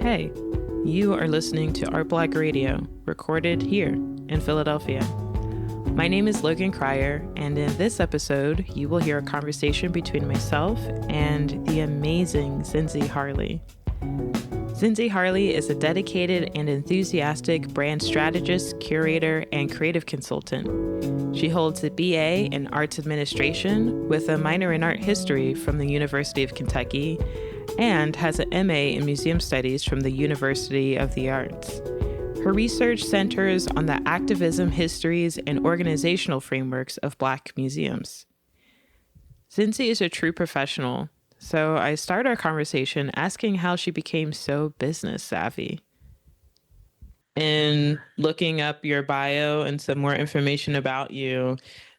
Hey, you are listening to Artblog Radio, recorded here in Philadelphia. My name is Logan Cryer, and in this episode, you will hear a conversation between myself and the amazing Zindzi Harley. Zindzi Harley is a dedicated and enthusiastic brand strategist, curator, and creative consultant. She holds a BA in Arts Administration with a minor in Art History from the University of Kentucky and has an MA in Museum Studies from the University of the Arts. Her research centers on the activism, histories, and organizational frameworks of Black museums. Zindzi is a true professional, so I start our conversation asking how she became so business savvy. In looking up your bio and some more information about you,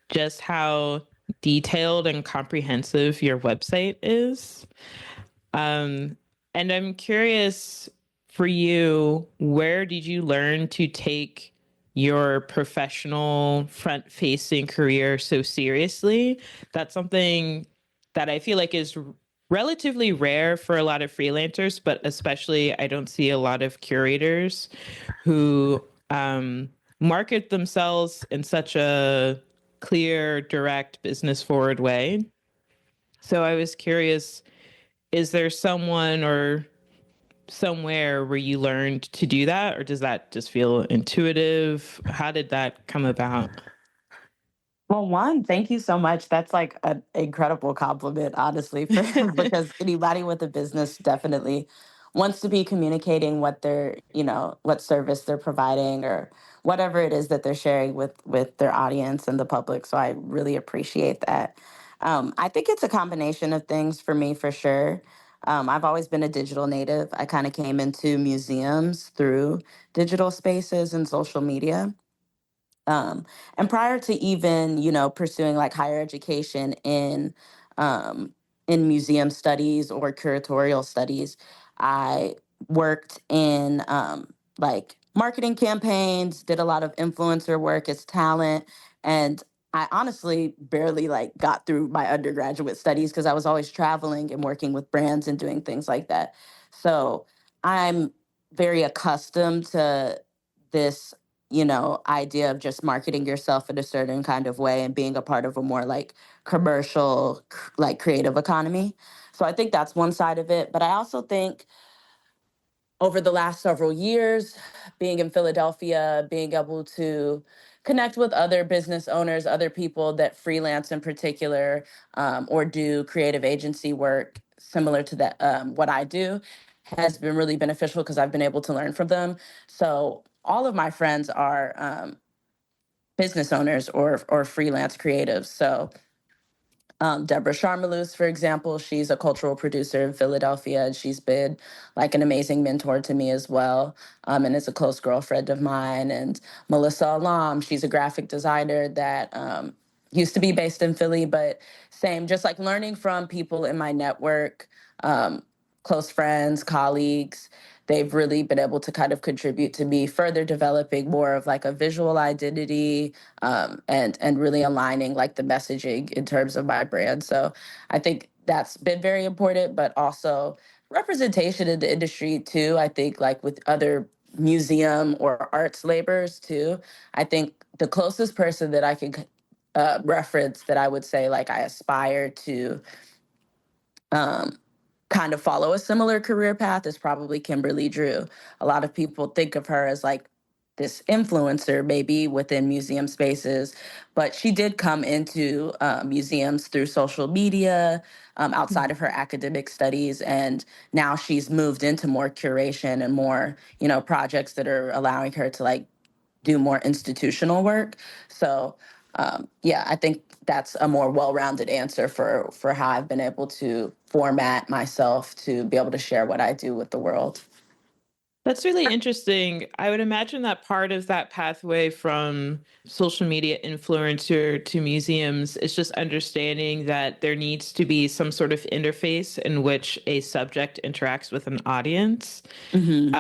just how detailed and comprehensive your website is. And I'm curious for you, where did you learn to take your professional front-facing career so seriously? That's something that I feel like is relatively rare for a lot of freelancers, but especially I don't see a lot of curators who market themselves in such a clear, direct, business-forward way. So I was curious, is there someone or somewhere where you learned to do that, or does that just feel intuitive? How did that come about? Well, one, thank you so much. That's like an incredible compliment, honestly, because anybody with a business definitely wants to be communicating what they're, what service they're providing or whatever it is that they're sharing with their audience and the public. So I really appreciate that. I think it's a combination of things for me, for sure. I've always been a digital native. I kind of came into museums through digital spaces and social media. And prior to even, pursuing like higher education in museum studies or curatorial studies, I worked in like marketing campaigns, did a lot of influencer work as talent, and I honestly barely like got through my undergraduate studies because I was always traveling and working with brands and doing things like that. So I'm very accustomed to this idea of just marketing yourself in a certain kind of way and being a part of a more like commercial, like creative economy. So I think that's one side of it. But I also think over the last several years, being in Philadelphia, being able to connect with other business owners, other people that freelance in particular, or do creative agency work similar to that, what I do, has been really beneficial because I've been able to learn from them. So all of my friends are business owners or freelance creatives. So Deborah Sharmalus, for example, she's a cultural producer in Philadelphia, and she's been like an amazing mentor to me as well, and is a close girlfriend of mine. And Melissa Alam, she's a graphic designer that used to be based in Philly, but same, just like learning from people in my network, close friends, colleagues. They've really been able to kind of contribute to me further developing more of like a visual identity, and really aligning like the messaging in terms of my brand. So I think that's been very important, but also representation in the industry too. I think like with other museum or arts laborers too. I think the closest person that I can reference that I would say like I aspire to um, kind of follow a similar career path is probably Kimberly Drew. A lot of people think of her as like this influencer, maybe within museum spaces, but she did come into museums through social media, outside of her academic studies, and now she's moved into more curation and more, projects that are allowing her to like do more institutional work. So yeah, I think that's a more well-rounded answer for how I've been able to format myself to be able to share what I do with the world. That's really interesting. I would imagine that part of that pathway from social media influencer to museums is just understanding that there needs to be some sort of interface in which a subject interacts with an audience. Mm-hmm.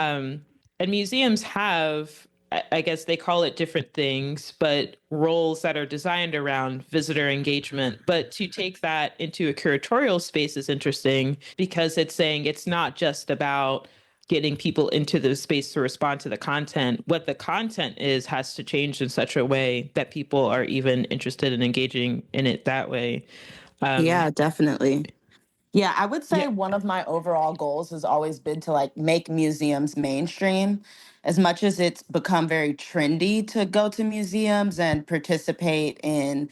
And museums have, I guess they call it different things, but roles that are designed around visitor engagement. But to take that into a curatorial space is interesting because it's saying it's not just about getting people into the space to respond to the content. What the content is has to change in such a way that people are even interested in engaging in it that way. Yeah, definitely. Yeah, I would Yeah. say one of my overall goals has always been to like make museums mainstream. As much as it's become very trendy to go to museums and participate in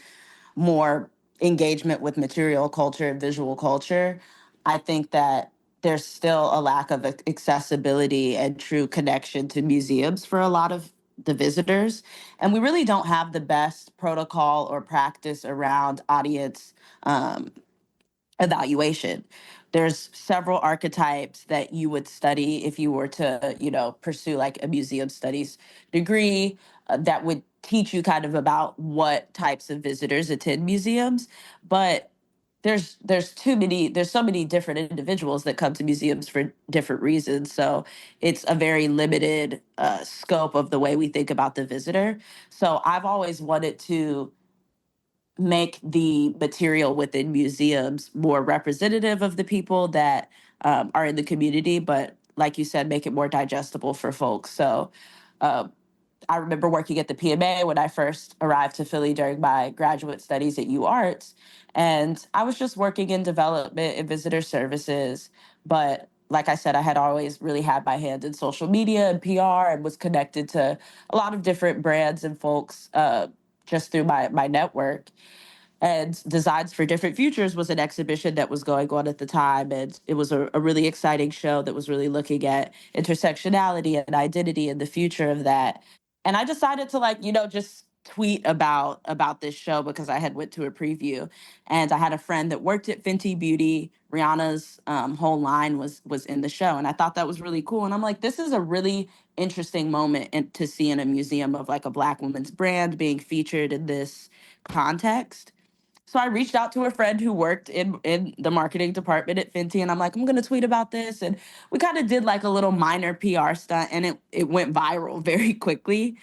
more engagement with material culture and visual culture, I think that there's still a lack of accessibility and true connection to museums for a lot of the visitors. And we really don't have the best protocol or practice around audience evaluation. There's several archetypes that you would study if you were to, pursue like a museum studies degree, that would teach you kind of about what types of visitors attend museums. But there's so many different individuals that come to museums for different reasons. So it's a very limited scope of the way we think about the visitor. So I've always wanted to make the material within museums more representative of the people that are in the community, but like you said, make it more digestible for folks. So uh, I remember working at the PMA when I first arrived to Philly during my graduate studies at UArts. And I was just working in development and visitor services. But like I said, I had always really had my hand in social media and PR and was connected to a lot of different brands and folks just through my network. And Designs for Different Futures was an exhibition that was going on at the time. And it was a really exciting show that was really looking at intersectionality and identity and the future of that. And I decided to like, just tweet about this show because I had went to a preview. And I had a friend that worked at Fenty Beauty. Rihanna's whole line was in the show. And I thought that was really cool. And I'm like, this is a really interesting moment to see in a museum of like a Black woman's brand being featured in this context. So I reached out to a friend who worked in the marketing department at Fenty, and I'm like, I'm gonna tweet about this. And we kind of did like a little minor PR stunt, and it went viral very quickly.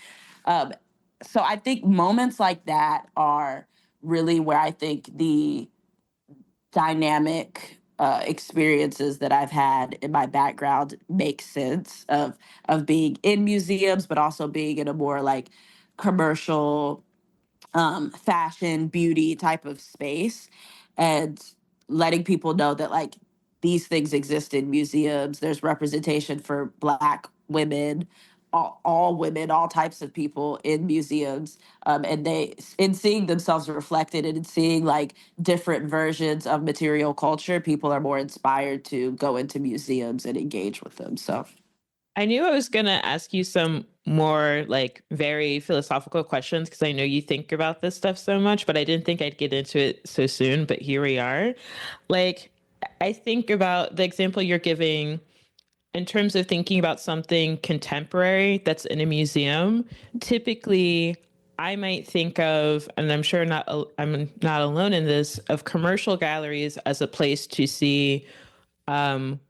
Um, so I think moments like that are really where I think the dynamic experiences that I've had in my background make sense of being in museums, but also being in a more like commercial fashion, beauty type of space, and letting people know that like these things exist in museums. There's representation for Black women, all women, all types of people in museums, and they in seeing themselves reflected and in seeing like different versions of material culture, people are more inspired to go into museums and engage with them. So I knew I was going to ask you some more like very philosophical questions because I know you think about this stuff so much, but I didn't think I'd get into it so soon. But here we are. Like, I think about the example you're giving in terms of thinking about something contemporary that's in a museum. Typically, I might think of, and I'm not alone in this, of commercial galleries as a place to see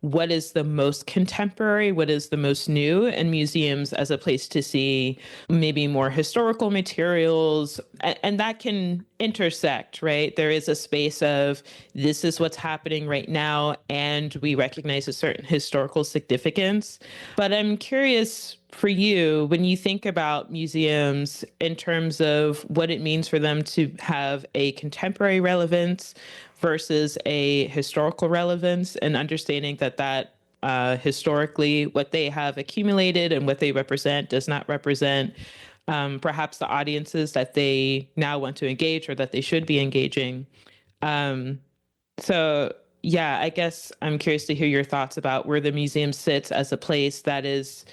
what is the most contemporary, what is the most new, and museums as a place to see maybe more historical materials. And that can intersect, right? There is a space of this is what's happening right now, and we recognize a certain historical significance. But I'm curious for you, when you think about museums in terms of what it means for them to have a contemporary relevance versus a historical relevance, and understanding that historically what they have accumulated and what they represent does not represent perhaps the audiences that they now want to engage or that they should be engaging. Um, so yeah, I guess I'm curious to hear your thoughts about where the museum sits as a place that is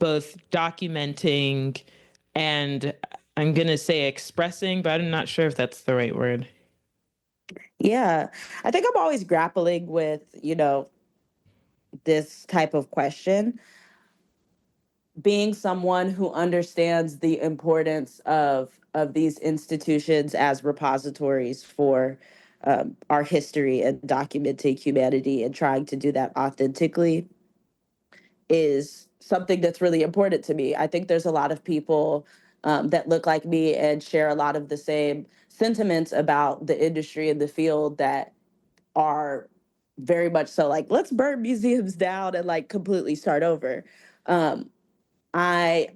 both documenting and, I'm going to say, expressing, but I'm not sure if that's the right word. yeah, I think I'm always grappling with, this type of question, being someone who understands the importance of these institutions as repositories for our history and documenting humanity and trying to do that authentically is something that's really important to me. I think there's a lot of people that look like me and share a lot of the same sentiments about the industry and the field that are very much so like, let's burn museums down and like completely start over. Um, I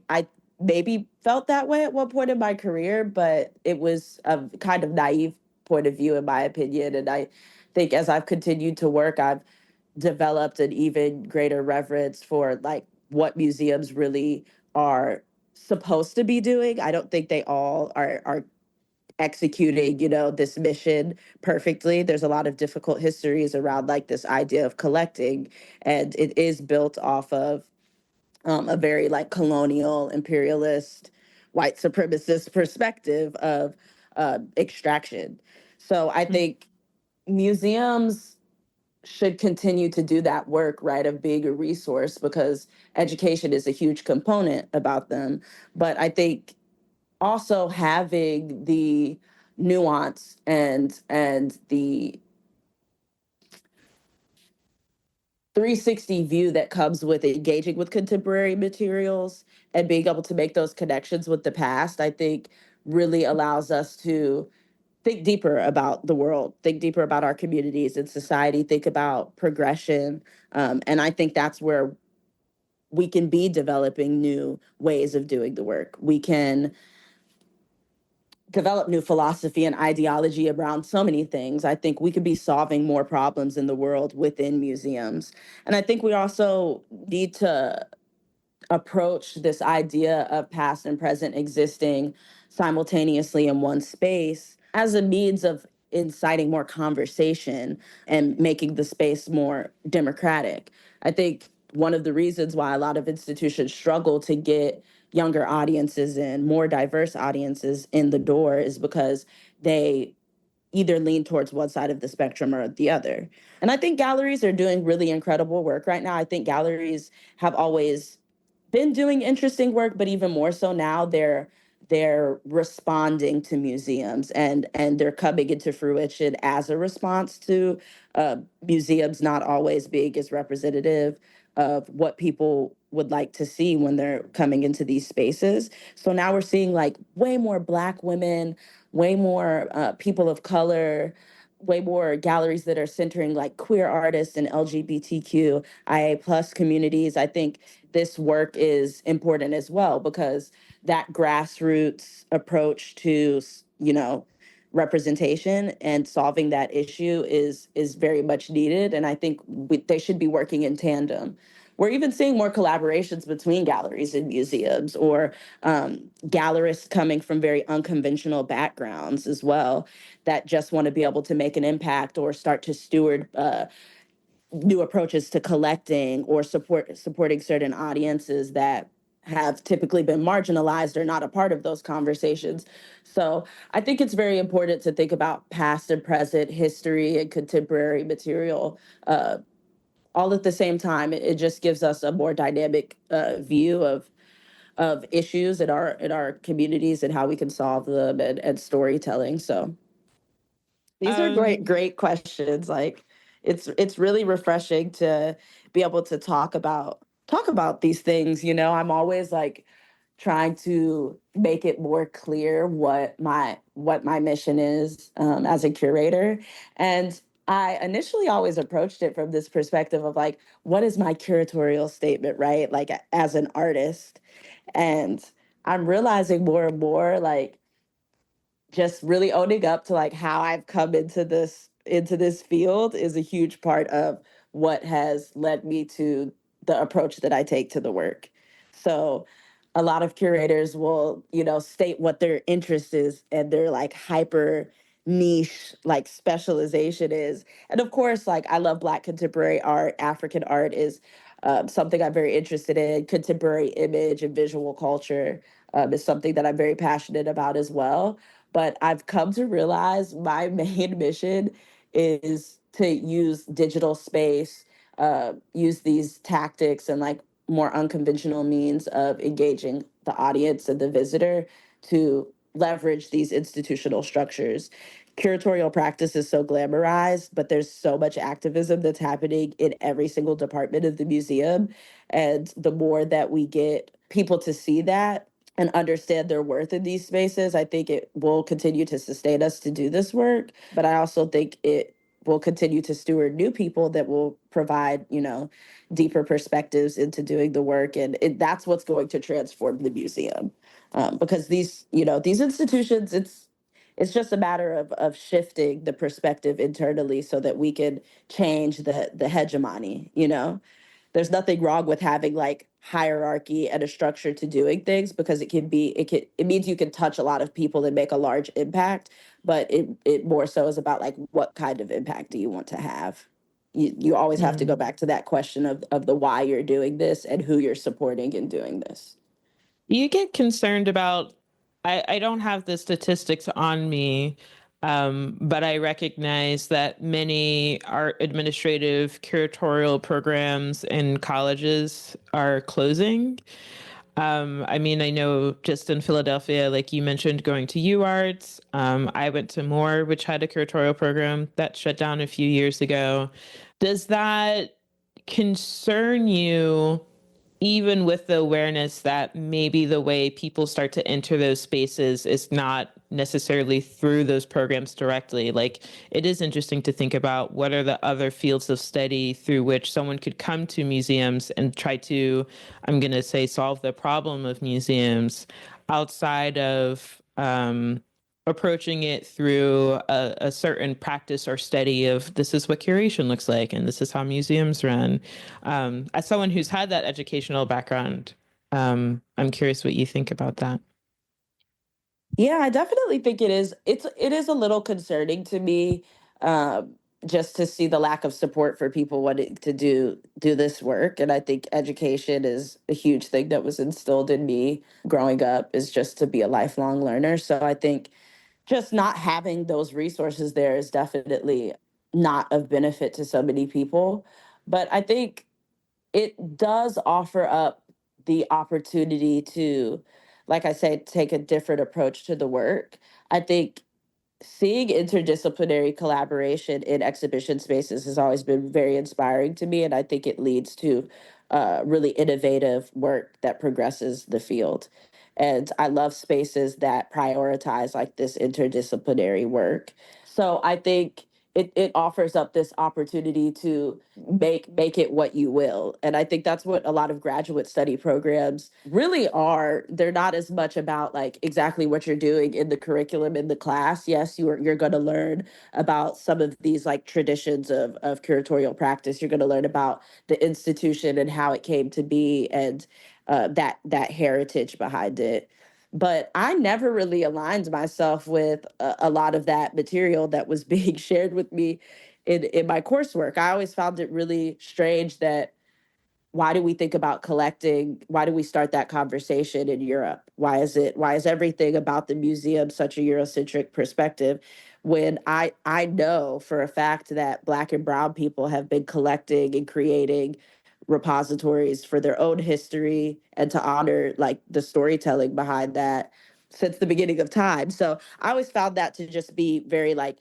maybe felt that way at one point in my career, but it was a kind of naive point of view, in my opinion. And I think as I've continued to work, I've developed an even greater reverence for like what museums really are supposed to be doing. I don't think they all are executing, this mission perfectly. There's a lot of difficult histories around like this idea of collecting, and it is built off of a very like colonial, imperialist, white supremacist perspective of extraction. So I think museums should continue to do that work, right, of being a resource, because education is a huge component about them. But I think also having the nuance and the 360 view that comes with engaging with contemporary materials and being able to make those connections with the past, I think really allows us to think deeper about the world, think deeper about our communities and society, think about progression. And I think that's where we can be developing new ways of doing the work. We can develop new philosophy and ideology around so many things. I think we could be solving more problems in the world within museums. And I think we also need to approach this idea of past and present existing simultaneously in one space as a means of inciting more conversation and making the space more democratic. I think one of the reasons why a lot of institutions struggle to get younger audiences and more diverse audiences in the door is because they either lean towards one side of the spectrum or the other. And I think galleries are doing really incredible work right now. I think galleries have always been doing interesting work, but even more so now they're responding to museums and they're coming into fruition as a response to museums not always being as representative of what people would like to see when they're coming into these spaces. So now we're seeing like way more Black women, way more people of color, way more galleries that are centering like queer artists and LGBTQIA plus communities. I think this work is important as well because that grassroots approach to, representation and solving that issue is very much needed. And I think they should be working in tandem. We're even seeing more collaborations between galleries and museums, or gallerists coming from very unconventional backgrounds as well, that just want to be able to make an impact or start to steward new approaches to collecting or supporting certain audiences that have typically been marginalized or not a part of those conversations. So I think it's very important to think about past and present history and contemporary material all at the same time. It just gives us a more dynamic view of issues in our communities and how we can solve them, and storytelling. So these are Um, great questions. Like it's really refreshing to be able to talk about these things. I'm always like trying to make it more clear what my mission is as a curator. And I initially always approached it from this perspective of like, what is my curatorial statement, right? Like as an artist. And I'm realizing more and more like just really owning up to like how I've come into this field is a huge part of what has led me to the approach that I take to the work. So a lot of curators will, state what their interest is and their like hyper niche like specialization is. And of course, like I love Black contemporary art. African art is something I'm very interested in. Contemporary image and visual culture is something that I'm very passionate about as well. But I've come to realize my main mission is to use digital space, use these tactics and like more unconventional means of engaging the audience and the visitor to leverage these institutional structures. Curatorial practice is so glamorized, but there's so much activism that's happening in every single department of the museum. And the more that we get people to see that and understand their worth in these spaces, I think it will continue to sustain us to do this work. But I also think will continue to steward new people that will provide, deeper perspectives into doing the work. And that's what's going to transform the museum. Because these institutions, it's just a matter of shifting the perspective internally so that we can change the hegemony. There's nothing wrong with having like hierarchy and a structure to doing things, because it means you can touch a lot of people and make a large impact. But it more so is about like, what kind of impact do you want to have? You always have to go Mm. back to that question of the why you're doing this and who you're supporting in doing this. You get concerned about, I don't have the statistics on me, but I recognize that many art administrative curatorial programs in colleges are closing. I mean, I know just in Philadelphia, like you mentioned, going to UArts. I went to Moore, which had a curatorial program that shut down a few years ago. Does that concern you, even with the awareness that maybe the way people start to enter those spaces is not necessarily through those programs directly? Like, it is interesting to think about what are the other fields of study through which someone could come to museums and try to, I'm going to say, solve the problem of museums outside of approaching it through a certain practice or study of this is what curation looks like and this is how museums run. As someone who's had that educational background, I'm curious what you think about that. Yeah, I definitely think it is. It is a little concerning to me, just to see the lack of support for people wanting to do this work. And I think education is a huge thing that was instilled in me growing up, is just to be a lifelong learner. So I think just not having those resources there is definitely not of benefit to so many people. But I think it does offer up the opportunity to, like I said, take a different approach to the work. I think seeing interdisciplinary collaboration in exhibition spaces has always been very inspiring to me, and I think it leads to really innovative work that progresses the field. And I love spaces that prioritize like this interdisciplinary work. So I think it offers up this opportunity to make it what you will. And I think that's what a lot of graduate study programs really are. They're not as much about like exactly what you're doing in the curriculum in the class. Yes, you're going to learn about some of these like traditions of curatorial practice. You're going to learn about the institution and how it came to be, and that heritage behind it. But I never really aligned myself with a lot of that material that was being shared with me in my coursework. I always found it really strange that, why do we think about collecting? Why do we start that conversation in Europe? Why is everything about the museum such a Eurocentric perspective, when I know for a fact that Black and brown people have been collecting and creating repositories for their own history and to honor like the storytelling behind that since the beginning of time. So I always found that to just be very like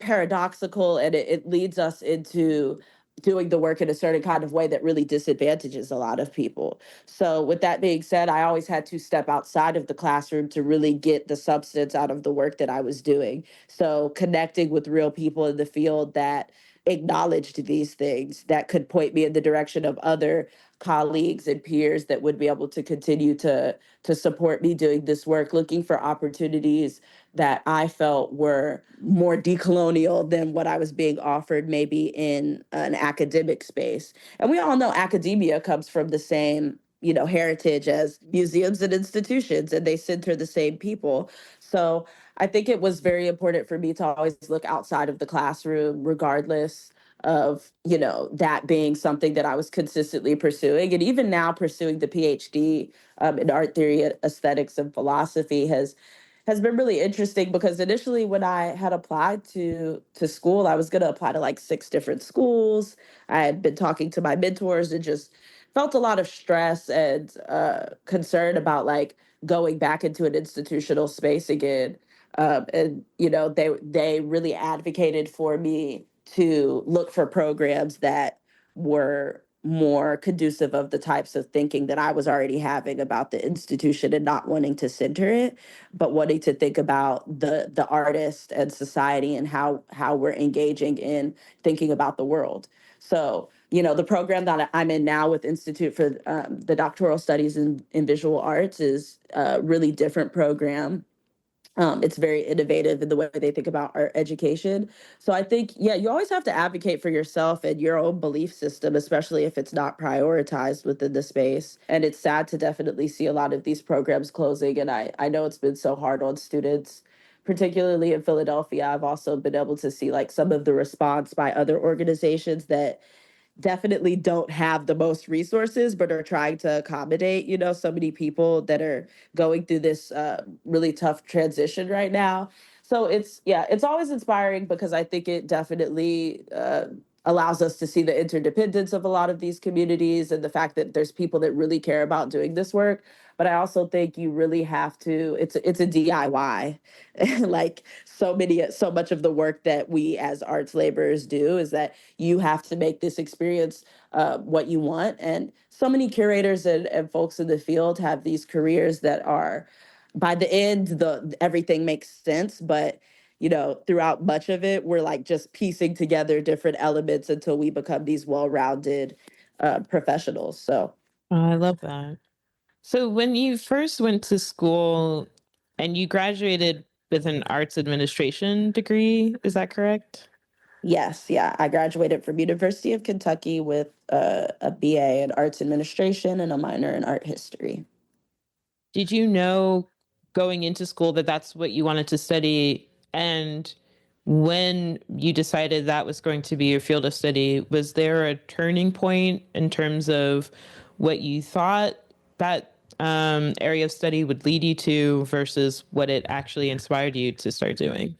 paradoxical, and it leads us into doing the work in a certain kind of way that really disadvantages a lot of people. So with that being said, I always had to step outside of the classroom to really get the substance out of the work that I was doing. So connecting with real people in the field that acknowledged these things, that could point me in the direction of other colleagues and peers that would be able to continue to support me doing this work, looking for opportunities that I felt were more decolonial than what I was being offered maybe in an academic space. And we all know academia comes from the same, heritage as museums and institutions, and they center the same people. So I think it was very important for me to always look outside of the classroom, regardless of, that being something that I was consistently pursuing. And even now pursuing the PhD in art theory, aesthetics, and philosophy has been really interesting, because initially when I had applied to school, I was going to apply to like 6 different schools. I had been talking to my mentors and just felt a lot of stress and concern about like going back into an institutional space again. And they really advocated for me to look for programs that were more conducive of the types of thinking that I was already having about the institution, and not wanting to center it, but wanting to think about the artist and society, and how we're engaging in thinking about the world. So, the program that I'm in now with Institute for the Doctoral Studies in Visual Arts is a really different program. It's very innovative in the way they think about art education. So I think, yeah, you always have to advocate for yourself and your own belief system, especially if it's not prioritized within the space. And it's sad to definitely see a lot of these programs closing. And I know it's been so hard on students, particularly in Philadelphia. I've also been able to see like some of the response by other organizations that definitely don't have the most resources, but are trying to accommodate, so many people that are going through this really tough transition right now. So it's always inspiring, because I think it definitely allows us to see the interdependence of a lot of these communities, and the fact that there's people that really care about doing this work. But I also think you really have to, it's a DIY. Like so much of the work that we as arts laborers do is that you have to make this experience what you want. And so many curators and folks in the field have these careers that are, by the end, everything makes sense. But throughout much of it, we're like just piecing together different elements until we become these well-rounded professionals. So Oh, I love that. So when you first went to school and you graduated with an arts administration degree, is that correct? yes, yeah, I graduated from University of Kentucky with a BA in arts administration and a minor in art history. Did you know going into school that that's what you wanted to study? And when you decided that was going to be your field of study, was there a turning point in terms of what you thought that area of study would lead you to versus what it actually inspired you to start doing?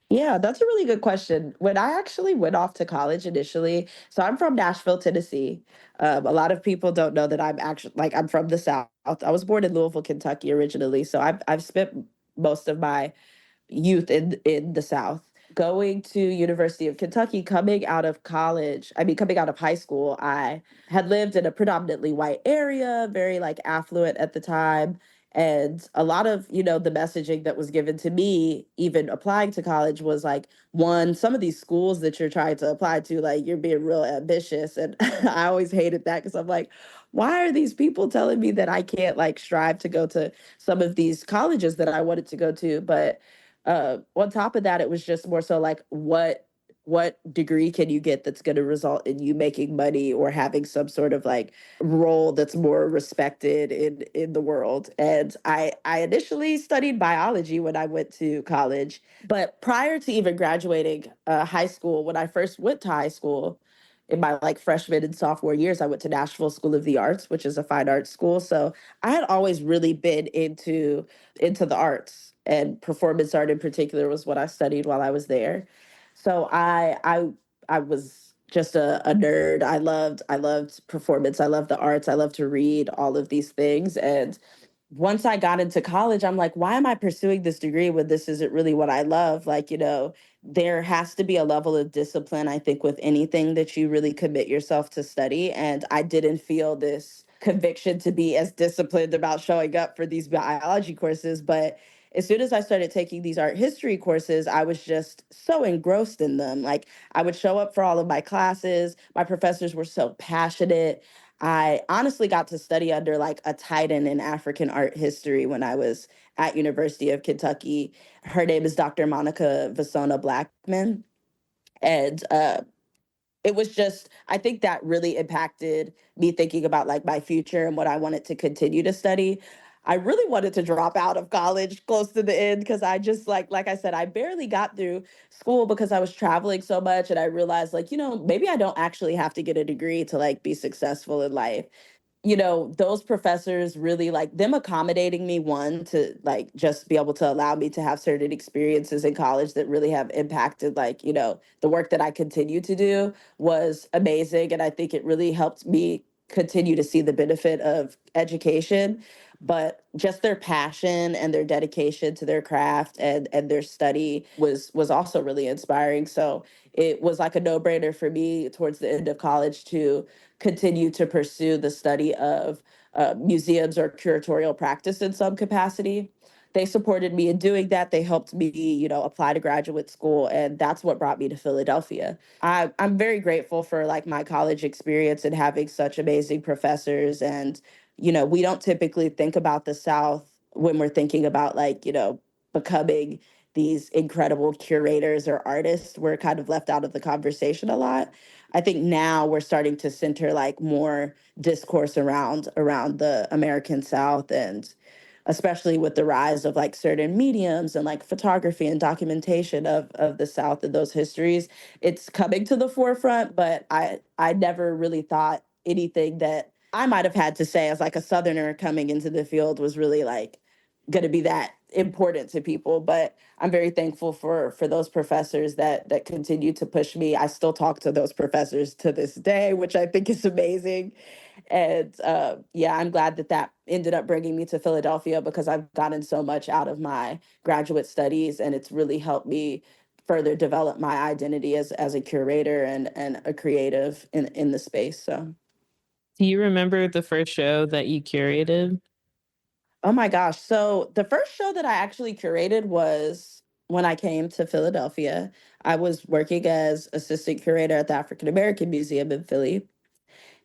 Yeah, that's a really good question. When I actually went off to college initially, so I'm from Nashville, Tennessee. A lot of people don't know that I'm actually, like, I'm from the South. I was born in Louisville, Kentucky originally. So I've spent most of my youth in the South. Going to University of Kentucky, coming out of college, I mean, coming out of high school, I had lived in a predominantly white area, very like affluent at the time. And a lot of, the messaging that was given to me, even applying to college, was like, one, some of these schools that you're trying to apply to, like, you're being real ambitious. And I always hated that, because I'm like, why are these people telling me that I can't like strive to go to some of these colleges that I wanted to go to? But on top of that, it was just more so like, what degree can you get that's going to result in you making money or having some sort of like role that's more respected in the world. And I initially studied biology when I went to college, but prior to even graduating high school, when I first went to high school, in my like freshman and sophomore years, I went to Nashville School of the Arts, which is a fine arts school. So I had always really been into the arts, and performance art in particular was what I studied while I was there. So I was just a nerd. I loved performance. I loved the arts. I love to read, all of these things. And once I got into college, I'm like, why am I pursuing this degree when this isn't really what I love? Like, there has to be a level of discipline, I think, with anything that you really commit yourself to study. And I didn't feel this conviction to be as disciplined about showing up for these biology courses. But as soon as I started taking these art history courses, I was just so engrossed in them. Like, I would show up for all of my classes. My professors were so passionate. I honestly got to study under like a titan in African art history when I was at University of Kentucky. Her name is Dr. Monica Vasona Blackman. And it was just, I think that really impacted me thinking about like my future and what I wanted to continue to study. I really wanted to drop out of college close to the end, because I just like I said, I barely got through school because I was traveling so much. And I realized, like, maybe I don't actually have to get a degree to like be successful in life. Those professors really, like, them accommodating me, one, to like just be able to allow me to have certain experiences in college that really have impacted, like, the work that I continue to do, was amazing. And I think it really helped me continue to see the benefit of education, but just their passion and their dedication to their craft and their study was also really inspiring. So it was like a no-brainer for me towards the end of college to continue to pursue the study of museums or curatorial practice in some capacity. They supported me in doing that. They helped me, apply to graduate school, and that's what brought me to Philadelphia. I'm very grateful for like my college experience and having such amazing professors. And, we don't typically think about the South when we're thinking about like, becoming these incredible curators or artists. We're kind of left out of the conversation a lot. I think now we're starting to center like more discourse around the American South, and especially with the rise of like certain mediums and like photography and documentation of the South and those histories, it's coming to the forefront. But I never really thought anything that I might have had to say as like a Southerner coming into the field was really like going to be that important to people. But I'm very thankful for those professors that continue to push me. I still talk to those professors to this day, which I think is amazing. And yeah, I'm glad that ended up bringing me to Philadelphia, because I've gotten so much out of my graduate studies, and it's really helped me further develop my identity as a curator and a creative in the space. So, Do you remember the first show that you curated? oh my gosh. So the first show that I actually curated was when I came to Philadelphia. I was working as assistant curator at the African American Museum in Philly.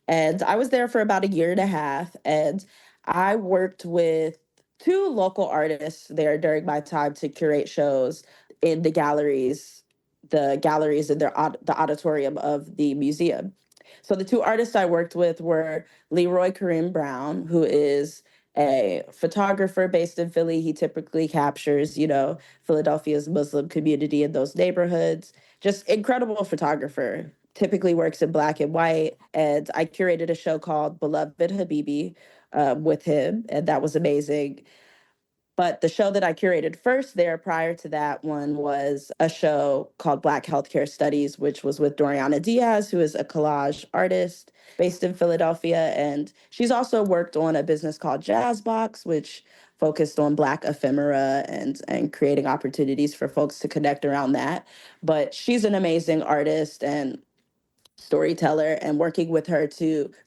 And I was there for about a year and a half. And I worked with two local artists there during my time to curate shows in the galleries in the auditorium of the museum. So the two artists I worked with were Leroy Kareem Brown, who is a photographer based in Philly. He typically captures, Philadelphia's Muslim community in those neighborhoods. Just incredible photographer, typically works in black and white. And I curated a show called Beloved Habibi with him, and that was amazing. But the show that I curated first there prior to that one was a show called Black Healthcare Studies, which was with Doriana Diaz, who is a collage artist based in Philadelphia. And she's also worked on a business called Jazzbox, which focused on Black ephemera and creating opportunities for folks to connect around that. But she's an amazing artist and storyteller, and working with her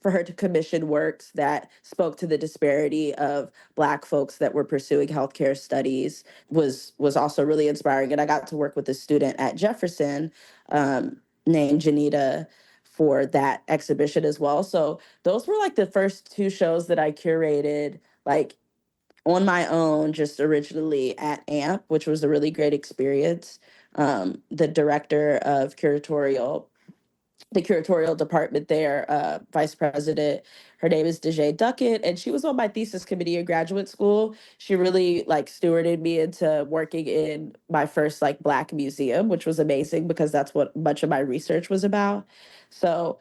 for her to commission works that spoke to the disparity of Black folks that were pursuing healthcare studies was also really inspiring. And I got to work with a student at Jefferson named Janita for that exhibition as well. So those were like the first two shows that I curated like on my own, just originally at AMP, which was a really great experience. The director of the curatorial department there, vice president. Her name is Dejay Duckett, and she was on my thesis committee in graduate school. She really like stewarded me into working in my first like Black museum, which was amazing because that's what much of my research was about. So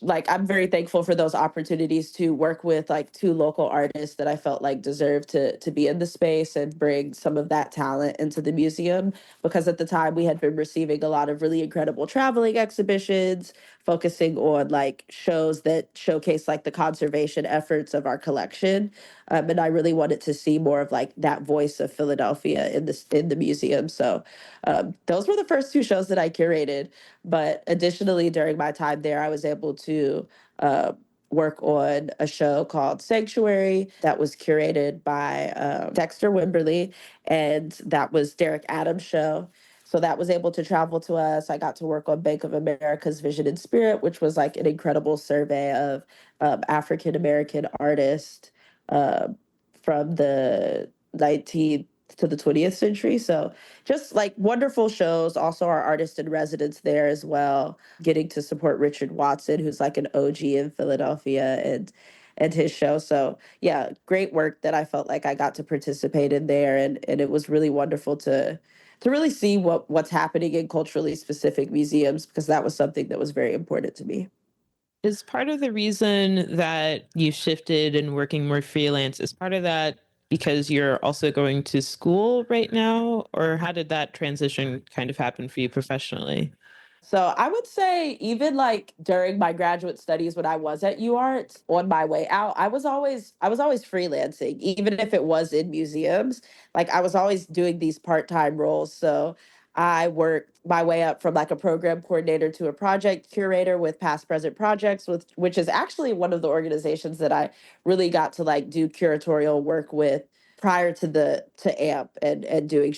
like I'm very thankful for those opportunities to work with like two local artists that I felt like deserved to be in the space and bring some of that talent into the museum, because at the time we had been receiving a lot of really incredible traveling exhibitions focusing on like shows that showcase like the conservation efforts of our collection. And I really wanted to see more of like that voice of Philadelphia in the museum. So those were the first two shows that I curated. But additionally, during my time there, I was able to uh, work on a show called Sanctuary that was curated by Dexter Wimberly, and that was Derek Adams' show. So that was able to travel to us. I got to work on Bank of America's Vision and Spirit, which was like an incredible survey of African American artists uh, from the 19th to the 20th century. So just like wonderful shows. Also, our artist in residence there as well, getting to support Richard Watson, who's like an OG in Philadelphia, and his show. So yeah, great work that I felt like I got to participate in there, and it was really wonderful to really see what's happening in culturally specific museums, because that was something that was very important to me. Is part of the reason that you shifted and working more freelance, is part of that because you're also going to school right now? Or how did that transition kind of happen for you professionally? So I would say even like during my graduate studies when I was at UArt, on my way out, I was always freelancing, even if it was in museums. Like I was always doing these part-time roles. So I worked my way up from like a program coordinator to a project curator with past present projects, with which is actually one of the organizations that I really got to like do curatorial work with prior to AMP and doing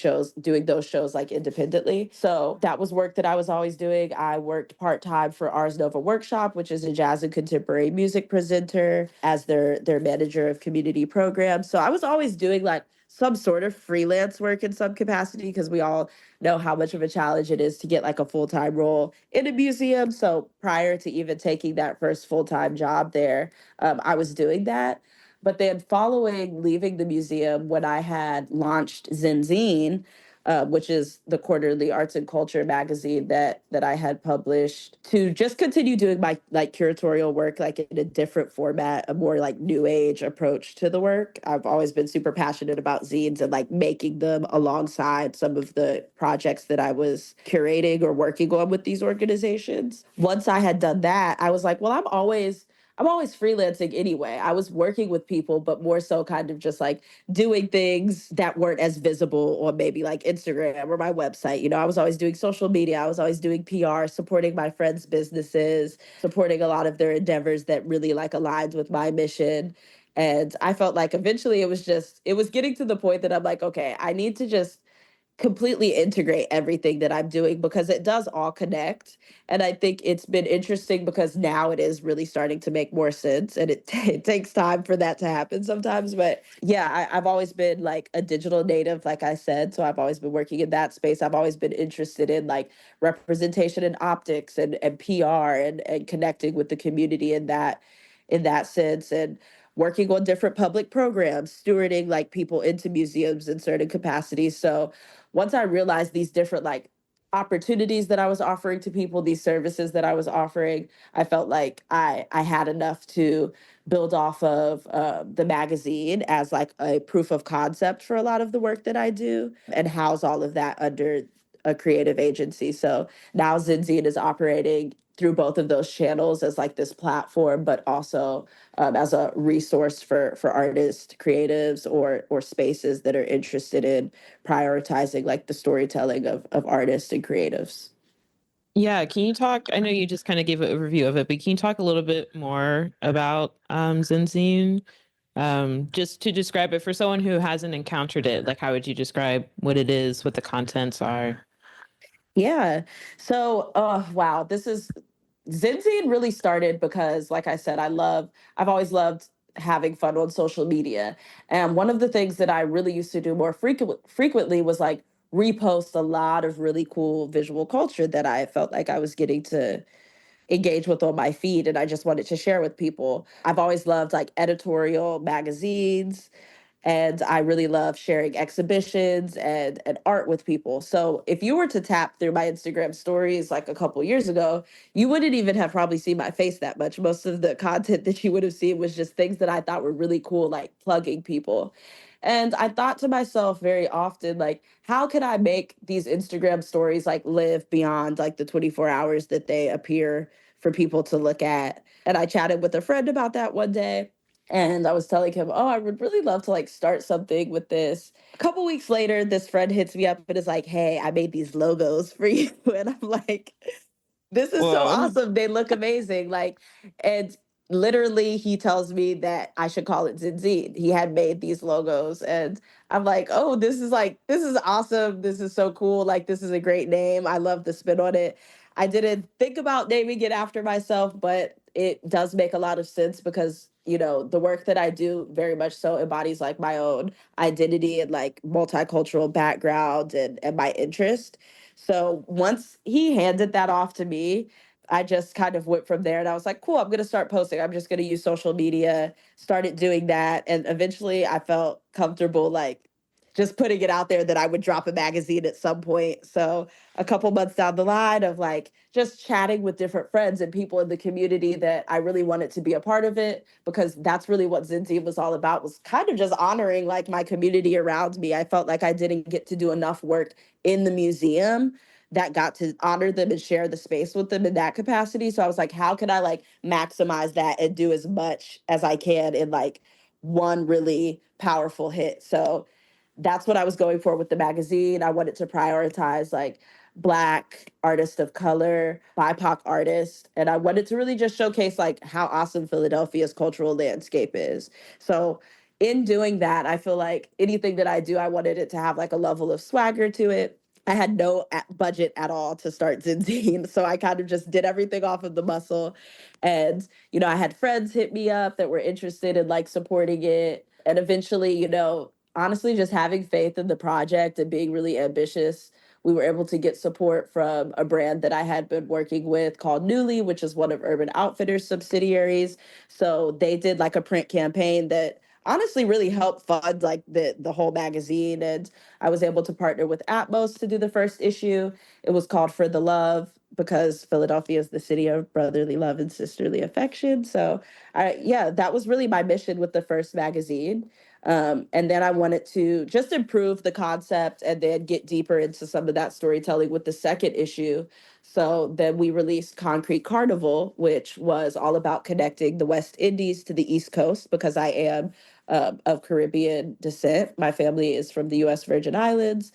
those shows like independently. So that was work that I was always doing. I worked part-time for Ars Nova Workshop, which is a jazz and contemporary music presenter, as their manager of community programs. So I was always doing like some sort of freelance work in some capacity, because we all know how much of a challenge it is to get like a full-time role in a museum. So prior to even taking that first full-time job there, I was doing that. But then following leaving the museum, when I had launched Zindzine, which is the quarterly arts and culture magazine that I had published, to just continue doing my like curatorial work, like in a different format, a more like new age approach to the work. I've always been super passionate about zines and like making them alongside some of the projects that I was curating or working on with these organizations. Once I had done that, I was like, well, I'm always freelancing anyway. I was working with people, but more so kind of just like doing things that weren't as visible on maybe like Instagram or my website. I was always doing social media. I was always doing PR, supporting my friends' businesses, supporting a lot of their endeavors that really like aligned with my mission. And I felt like eventually it was getting to the point that I'm like, okay, I need to just completely integrate everything that I'm doing, because it does all connect. And I think it's been interesting because now it is really starting to make more sense, and it takes time for that to happen sometimes. But yeah, I've always been like a digital native, like I said. So I've always been working in that space. I've always been interested in like representation and optics and PR and connecting with the community in that sense. And working on different public programs, stewarding like people into museums in certain capacities. So once I realized these different like opportunities that I was offering to people, these services that I was offering, I felt like I had enough to build off of the magazine as like a proof of concept for a lot of the work that I do, and house all of that under a creative agency. So now Zindzine is operating through both of those channels as like this platform, but also as a resource for artists, creatives, or spaces that are interested in prioritizing like the storytelling of artists and creatives. Yeah, can you talk? I know you just kind of gave an overview of it, but can you talk a little bit more about Zinzine? Just to describe it for someone who hasn't encountered it, like how would you describe what it is, what the contents are? Yeah. So, wow, this is Zinzine really started because, like I said, I've always loved having fun on social media. And one of the things that I really used to do more frequently was like repost a lot of really cool visual culture that I felt like I was getting to engage with on my feed, and I just wanted to share with people. I've always loved like editorial magazines, and I really love sharing exhibitions and art with people. So if you were to tap through my Instagram stories like a couple years ago, you wouldn't even have probably seen my face that much. Most of the content that you would have seen was just things that I thought were really cool, like plugging people. And I thought to myself very often, like, how can I make these Instagram stories like live beyond like the 24 hours that they appear for people to look at? And I chatted with a friend about that one day, and I was telling him, oh, I would really love to like start something with this. A couple weeks later, this friend hits me up and is like, hey, I made these logos for you. And I'm like, this is so Whoa. awesome. They look amazing. Like, and literally he tells me that I should call it Zindzine. He had made these logos, and I'm like, oh, this is awesome. This is so cool. Like, this is a great name. I love the spin on it. I didn't think about naming it after myself, but it does make a lot of sense because, the work that I do very much so embodies like my own identity and like multicultural background and my interest. So once he handed that off to me, I just kind of went from there, and I was like, cool, I'm going to start posting. I'm just going to use social media, started doing that. And eventually I felt comfortable, like just putting it out there that I would drop a magazine at some point. So a couple months down the line of like just chatting with different friends and people in the community, that I really wanted to be a part of it, because that's really what Zinzi was all about, was kind of just honoring like my community around me. I felt like I didn't get to do enough work in the museum that got to honor them and share the space with them in that capacity. So I was like, how can I like maximize that and do as much as I can in like one really powerful hit? So that's what I was going for with the magazine. I wanted to prioritize like Black artists of color, BIPOC artists, and I wanted to really just showcase like how awesome Philadelphia's cultural landscape is. So in doing that, I feel like anything that I do, I wanted it to have like a level of swagger to it. I had no budget at all to start Zindzine, so I kind of just did everything off of the muscle. And I had friends hit me up that were interested in like supporting it, and eventually, honestly, just having faith in the project and being really ambitious, we were able to get support from a brand that I had been working with called Newly, which is one of Urban Outfitters subsidiaries. So they did like a print campaign that honestly really helped fund like the whole magazine. And I was able to partner with Atmos to do the first issue. It was called For the Love because Philadelphia is the city of brotherly love and sisterly affection. So yeah, that was really my mission with the first magazine. And then I wanted to just improve the concept and then get deeper into some of that storytelling with the second issue. So then we released Concrete Carnival, which was all about connecting the West Indies to the East Coast because I am of Caribbean descent. My family is from the U.S. Virgin Islands,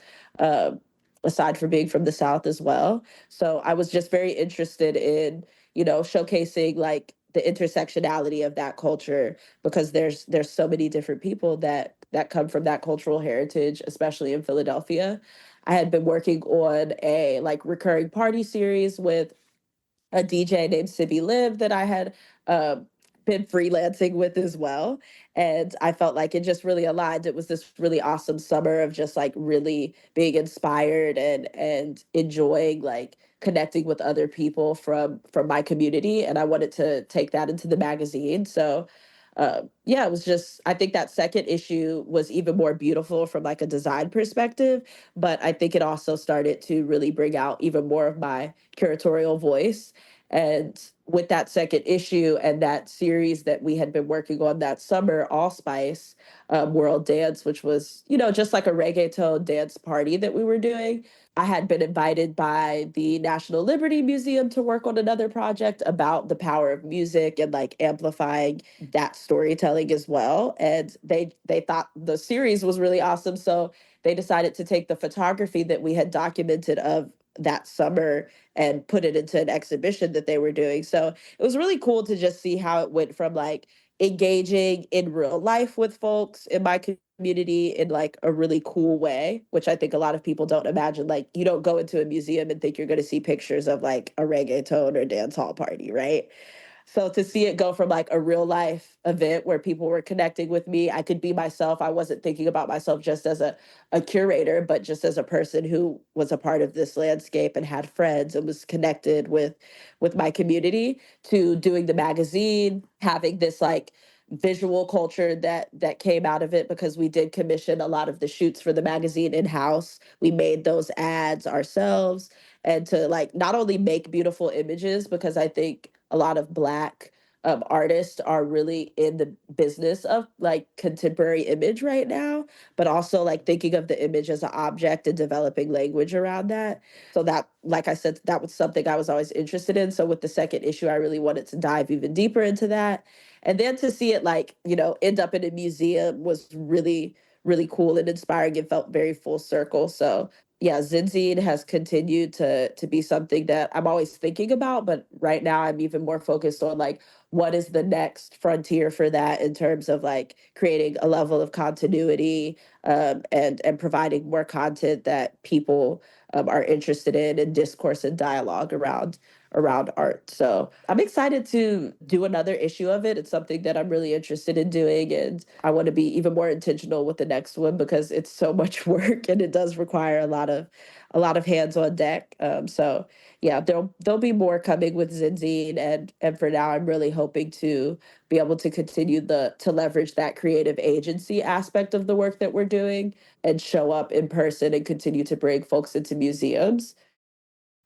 aside from being from the South as well. So I was just very interested in, showcasing like the intersectionality of that culture because there's so many different people that come from that cultural heritage, especially in Philadelphia. I had been working on a like recurring party series with a DJ named Sibby Live that I had uh, been freelancing with as well. And I felt like it just really aligned. It was this really awesome summer of just like really being inspired and enjoying like connecting with other people from my community. And I wanted to take that into the magazine. So yeah, it was just, I think that second issue was even more beautiful from like a design perspective, but I think it also started to really bring out even more of my curatorial voice. And with that second issue and that series that we had been working on that summer, Allspice World Dance, which was, just like a reggaeton dance party that we were doing. I had been invited by the National Liberty Museum to work on another project about the power of music and like amplifying that storytelling as well. And they thought the series was really awesome. So they decided to take the photography that we had documented of that summer and put it into an exhibition that they were doing. So it was really cool to just see how it went from like engaging in real life with folks in my community in like a really cool way, which I think a lot of people don't imagine. Like you don't go into a museum and think you're going to see pictures of like a reggaeton or dance hall party, right? So to see it go from like a real life event where people were connecting with me, I could be myself. I wasn't thinking about myself just as a curator, but just as a person who was a part of this landscape and had friends and was connected with my community, to doing the magazine, having this like visual culture that came out of it because we did commission a lot of the shoots for the magazine in-house. We made those ads ourselves, and to like not only make beautiful images, because I think a lot of Black artists are really in the business of like contemporary image right now, but also like thinking of the image as an object and developing language around that. So that, like I said, that was something I was always interested in. So with the second issue, I really wanted to dive even deeper into that. And then to see it like, end up in a museum was really, really cool and inspiring. It felt very full circle. So yeah, Zindzine has continued to be something that I'm always thinking about, but right now I'm even more focused on like what is the next frontier for that in terms of like creating a level of continuity, and providing more content that people are interested in and discourse and dialogue around art. So I'm excited to do another issue of it. It's something that I'm really interested in doing, and I want to be even more intentional with the next one because it's so much work and it does require a lot of hands on deck. So yeah, there'll be more coming with Zindzine, and for now I'm really hoping to be able to continue to leverage that creative agency aspect of the work that we're doing and show up in person and continue to bring folks into museums.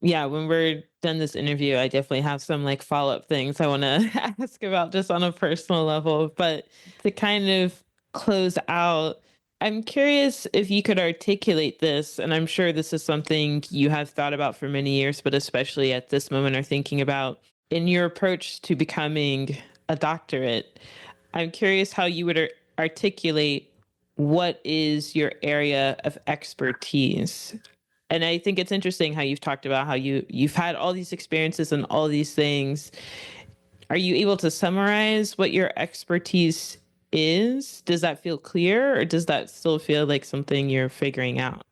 Yeah, when we're done this interview, I definitely have some like follow-up things I want to ask about just on a personal level. But to kind of close out, I'm curious if you could articulate this, and I'm sure this is something you have thought about for many years, but especially at this moment are thinking about in your approach to becoming a doctorate. I'm curious how you would articulate what is your area of expertise. And I think it's interesting how you've talked about how you've had all these experiences and all these things. Are you able to summarize what your expertise is? Does that feel clear or does that still feel like something you're figuring out?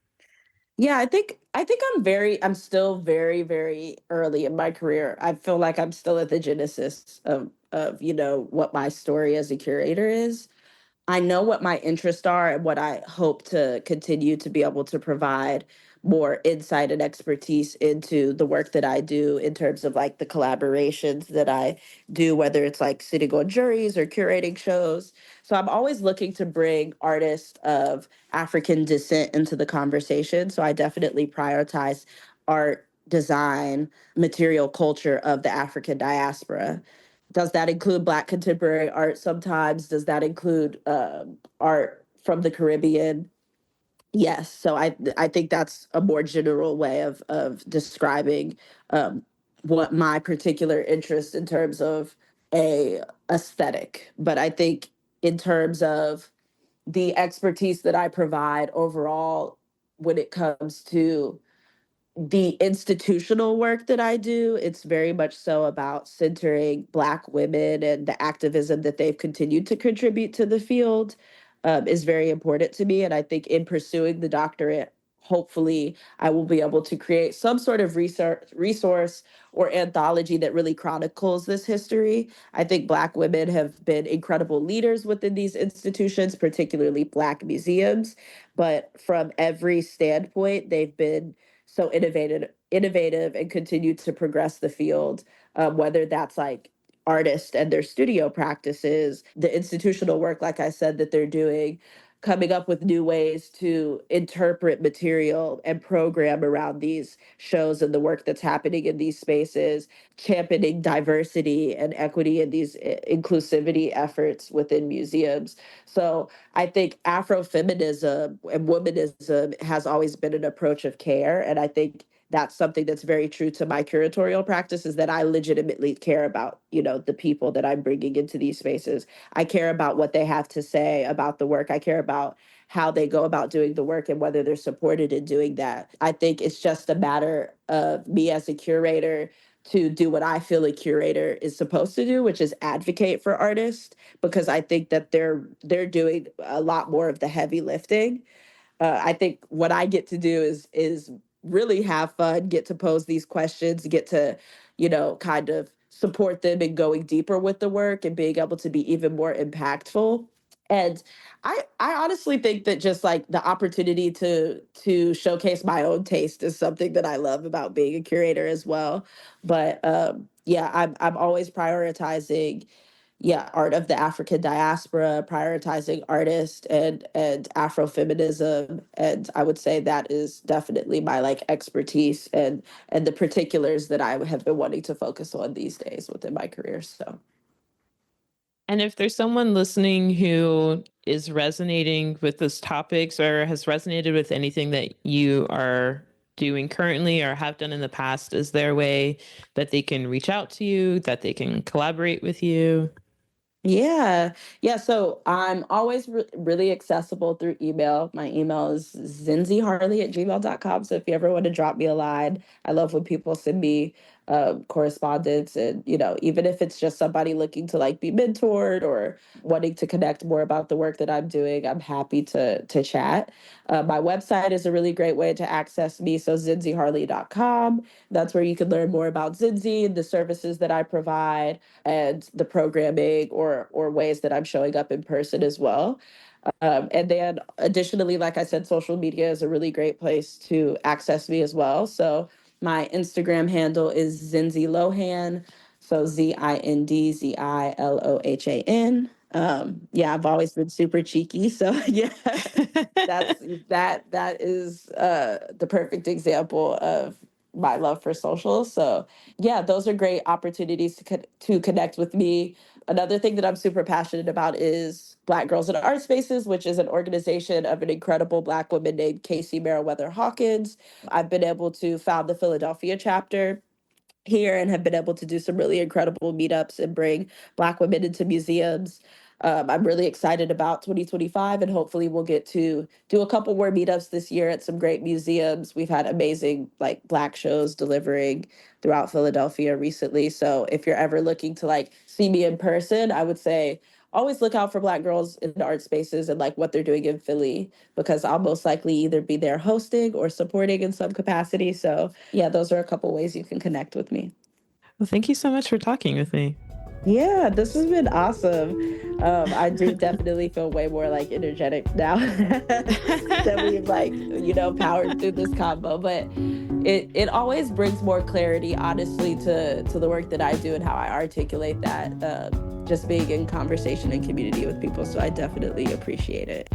Yeah, I think I'm still very, very early in my career. I feel like I'm still at the genesis of, what my story as a curator is. I know what my interests are and what I hope to continue to be able to provide more insight and expertise into the work that I do in terms of like the collaborations that I do, whether it's like sitting on juries or curating shows. So I'm always looking to bring artists of African descent into the conversation. So I definitely prioritize art, design, material culture of the African diaspora. Does that include Black contemporary art sometimes? Does that include art from the Caribbean? Yes. So I think that's a more general way of describing what my particular interest in terms of a aesthetic. But I think in terms of the expertise that I provide overall when it comes to the institutional work that I do, it's very much so about centering Black women and the activism that they've continued to contribute to the field is very important to me. And I think in pursuing the doctorate, hopefully I will be able to create some sort of resource or anthology that really chronicles this history. I think Black women have been incredible leaders within these institutions, particularly Black museums. But from every standpoint, they've been so innovative and continue to progress the field, whether that's like artists and their studio practices, the institutional work, like I said, that they're doing, coming up with new ways to interpret material and program around these shows and the work that's happening in these spaces, championing diversity and equity in these inclusivity efforts within museums. So I think Afrofeminism and womanism has always been an approach of care. And I think that's something that's very true to my curatorial practice is that I legitimately care about, the people that I'm bringing into these spaces. I care about what they have to say about the work. I care about how they go about doing the work and whether they're supported in doing that. I think it's just a matter of me as a curator to do what I feel a curator is supposed to do, which is advocate for artists, because I think that they're doing a lot more of the heavy lifting. I think what I get to do is really have fun, get to pose these questions, get to, kind of support them in going deeper with the work and being able to be even more impactful. And I honestly think that just like the opportunity to showcase my own taste is something that I love about being a curator as well. But yeah, I'm always prioritizing art of the African diaspora, prioritizing artists and Afrofeminism. And I would say that is definitely my like expertise and the particulars that I have been wanting to focus on these days within my career. So And if there's someone listening who is resonating with those topics or has resonated with anything that you are doing currently or have done in the past, is there a way that they can reach out to you, that they can collaborate with you? yeah. Yeah. So I'm always really accessible through email. My email is zindziharley@gmail.com. So if you ever want to drop me a line, I love when people send me correspondence. And, even if it's just somebody looking to like be mentored or wanting to connect more about the work that I'm doing, I'm happy to chat. My website is a really great way to access me. So zindziharley.com. That's where you can learn more about Zindzine, the services that I provide and the programming or ways that I'm showing up in person as well. And then additionally, like I said, social media is a really great place to access me as well. So my Instagram handle is Zindzi Lohan. So ZindZiLohan. Yeah, I've always been super cheeky. So yeah, that is the perfect example of my love for social. So yeah, those are great opportunities to connect with me. Another thing that I'm super passionate about is Black Girls in Art Spaces, which is an organization of an incredible Black woman named Casey Merriweather Hawkins. I've been able to found the Philadelphia chapter here and have been able to do some really incredible meetups and bring Black women into museums. I'm really excited about 2025, and hopefully we'll get to do a couple more meetups this year at some great museums. We've had amazing like Black shows delivering throughout Philadelphia recently. So if you're ever looking to like see me in person, I would say always look out for Black girls in art spaces and like what they're doing in Philly, because I'll most likely either be there hosting or supporting in some capacity. So yeah, those are a couple ways you can connect with me. Well, thank you so much for talking with me. Yeah, this has been awesome. I do definitely feel way more like energetic now that we've like, powered through this combo. But it always brings more clarity, honestly, to the work that I do and how I articulate that, just being in conversation and community with people. So I definitely appreciate it.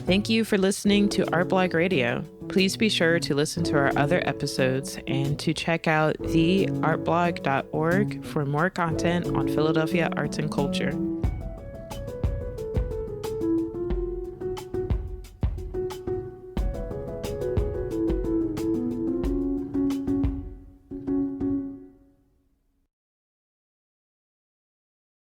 Thank you for listening to Artblog Radio. Please be sure to listen to our other episodes and to check out theartblog.org for more content on Philadelphia arts and culture.